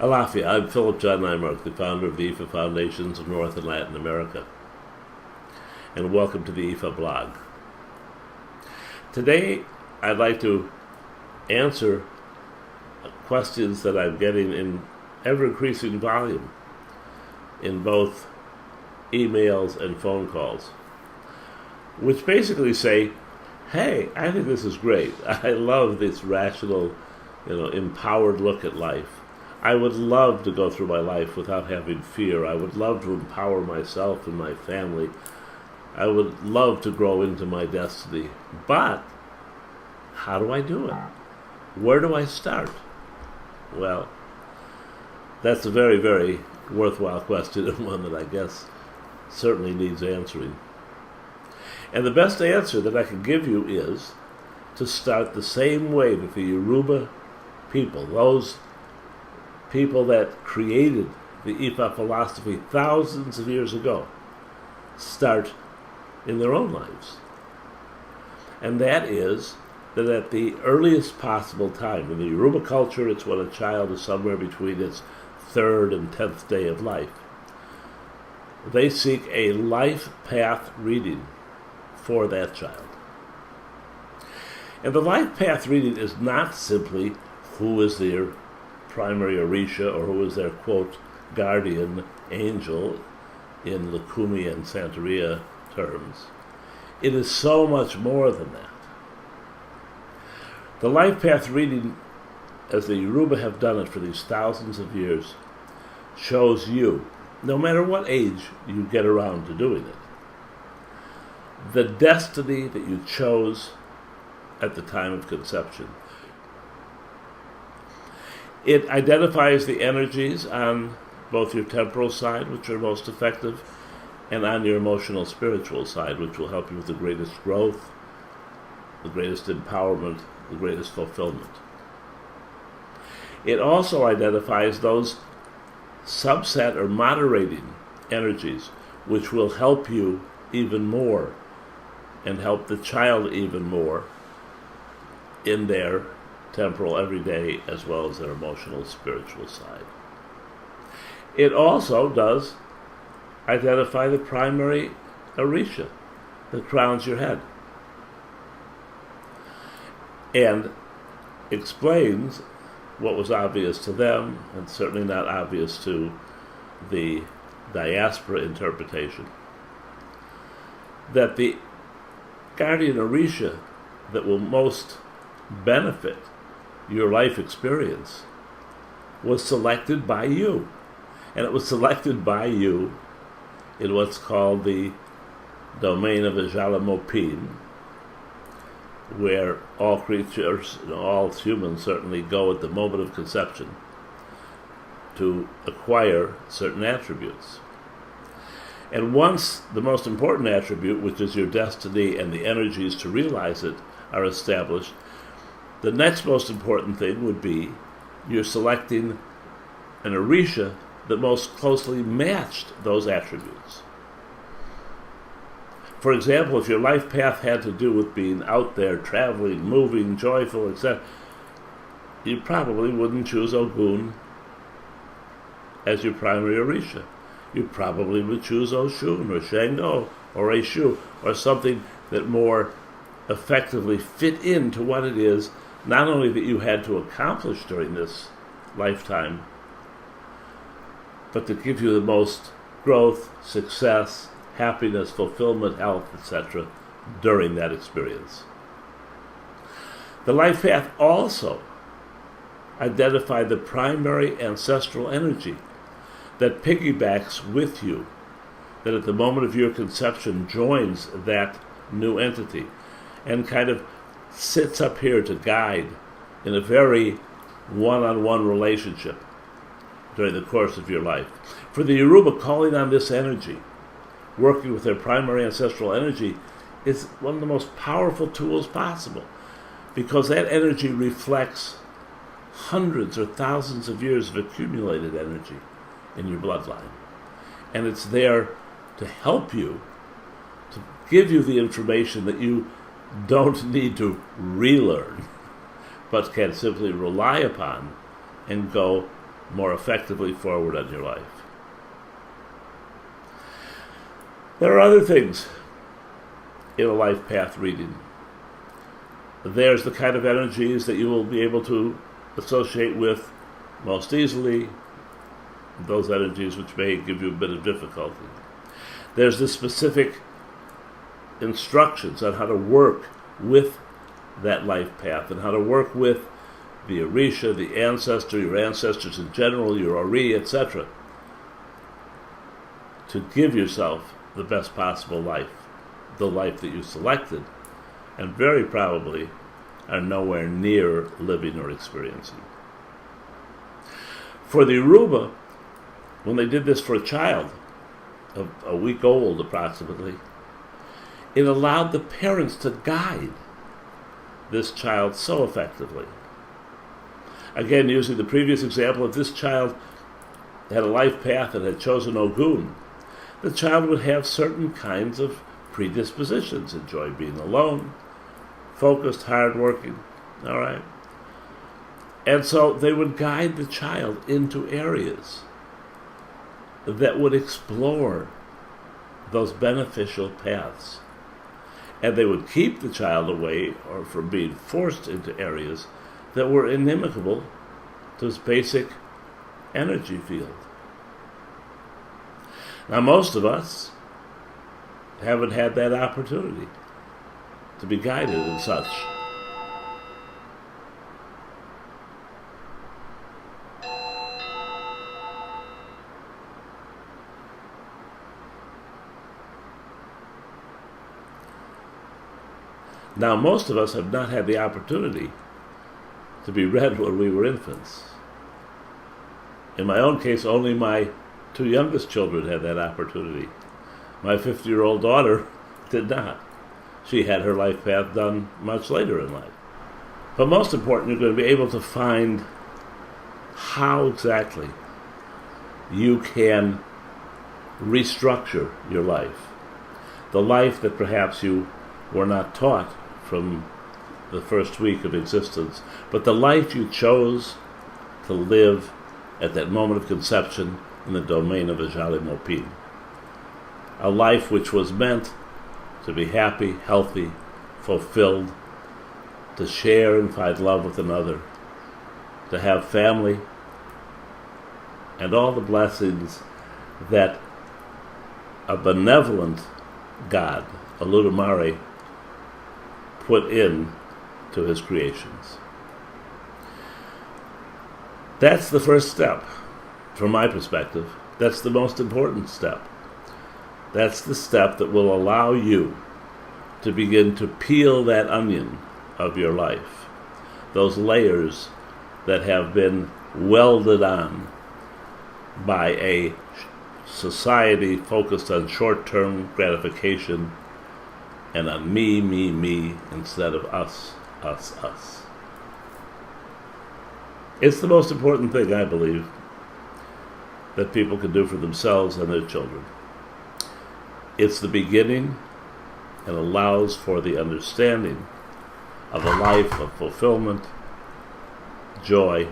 Alafia, I'm Philip John Nymark, the founder of the IFA Foundations of North and Latin America, and welcome to the IFA blog. Today, I'd like to answer questions that I'm getting in ever-increasing volume in both emails and phone calls, which basically say, hey, I think this is great. I love this rational, empowered look at life. I would love to go through my life without having fear. I would love to empower myself and my family. I would love to grow into my destiny. But how do I do it? Where do I start? Well, that's a very, very worthwhile question, and one that I guess certainly needs answering. And the best answer that I can give you is to start the same way that the Yoruba people, those people that created the Ifa philosophy thousands of years ago, start in their own lives. And that is that at the earliest possible time, in the Yoruba culture, it's when a child is somewhere between its 3rd and 10th day of life, they seek a life path reading for that child. And the life path reading is not simply who is their primary Orisha or who is their, quote, guardian angel in Lukumi and Santeria terms. It is so much more than that. The life path reading, as the Yoruba have done it for these thousands of years, shows you, no matter what age you get around to doing it, the destiny that you chose at the time of conception. It identifies the energies on both your temporal side, which are most effective, and on your emotional, spiritual side, which will help you with the greatest growth, the greatest empowerment, the greatest fulfillment. It also identifies those subset or moderating energies, which will help you even more and help the child even more in their temporal everyday as well as their emotional, spiritual side. It also does identify the primary Orisha that crowns your head and explains what was obvious to them and certainly not obvious to the diaspora interpretation, that the guardian Orisha that will most benefit your life experience was selected by you. And it was selected by you in what's called the domain of Ajalamopin, where all creatures, all humans certainly, go at the moment of conception to acquire certain attributes. And once the most important attribute, which is your destiny and the energies to realize it, are established, the next most important thing would be you're selecting an Orisha that most closely matched those attributes. For example, if your life path had to do with being out there, traveling, moving, joyful, etc., you probably wouldn't choose Ogun as your primary Orisha. You probably would choose Oshun or Shango or Eshu or something that more effectively fit into what it is not only that you had to accomplish during this lifetime, but to give you the most growth, success, happiness, fulfillment, health, etc. during that experience. The life path also identified the primary ancestral energy that piggybacks with you, that at the moment of your conception joins that new entity and kind of sits up here to guide in a very one-on-one relationship during the course of your life. For the Yoruba, calling on this energy, working with their primary ancestral energy, is one of the most powerful tools possible, because that energy reflects hundreds or thousands of years of accumulated energy in your bloodline. And it's there to help you, to give you the information that you don't need to relearn, but can simply rely upon and go more effectively forward on your life. There are other things in a life path reading. There's the kind of energies that you will be able to associate with most easily, those energies which may give you a bit of difficulty. There's the specific instructions on how to work with that life path and how to work with the Orisha, the ancestor, your ancestors in general, your Ori, etc., to give yourself the best possible life, the life that you selected, and very probably are nowhere near living or experiencing. For the Yoruba, when they did this for a child, of a week old approximately, it allowed the parents to guide this child so effectively. Again, using the previous example, if this child had a life path and had chosen Ogun, the child would have certain kinds of predispositions, enjoy being alone, focused, hardworking, all right? And so they would guide the child into areas that would explore those beneficial paths. And they would keep the child away or from being forced into areas that were inimical to his basic energy field. Now, most of us haven't had that opportunity to be guided in such. Now, most of us have not had the opportunity to be read when we were infants. In my own case, only my two youngest children had that opportunity. My 50-year-old daughter did not. She had her life path done much later in life. But most important, you're going to be able to find how exactly you can restructure your life. The life that perhaps you were not taught from the first week of existence, but the life you chose to live at that moment of conception in the domain of Ajali Mopin. A life which was meant to be happy, healthy, fulfilled, to share and find love with another, to have family, and all the blessings that a benevolent God, Oludumare, put in to his creations. That's the first step, from my perspective. That's the most important step. That's the step that will allow you to begin to peel that onion of your life, those layers that have been welded on by a society focused on short-term gratification and on me, me, me, instead of us, us, us. It's the most important thing, I believe, that people can do for themselves and their children. It's the beginning and allows for the understanding of a life of fulfillment, joy,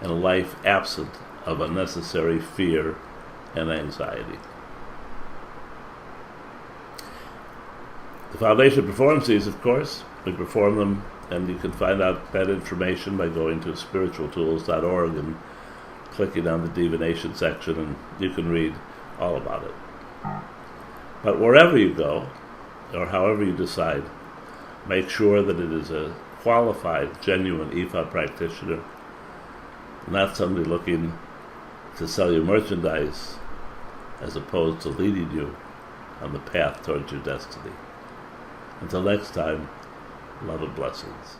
and a life absent of unnecessary fear and anxiety. The Foundation performs these, of course. We perform them, and you can find out that information by going to spiritualtools.org and clicking on the divination section, and you can read all about it. But wherever you go, or however you decide, make sure that it is a qualified, genuine Ifa practitioner, not somebody looking to sell you merchandise as opposed to leading you on the path towards your destiny. Until next time, love and blessings.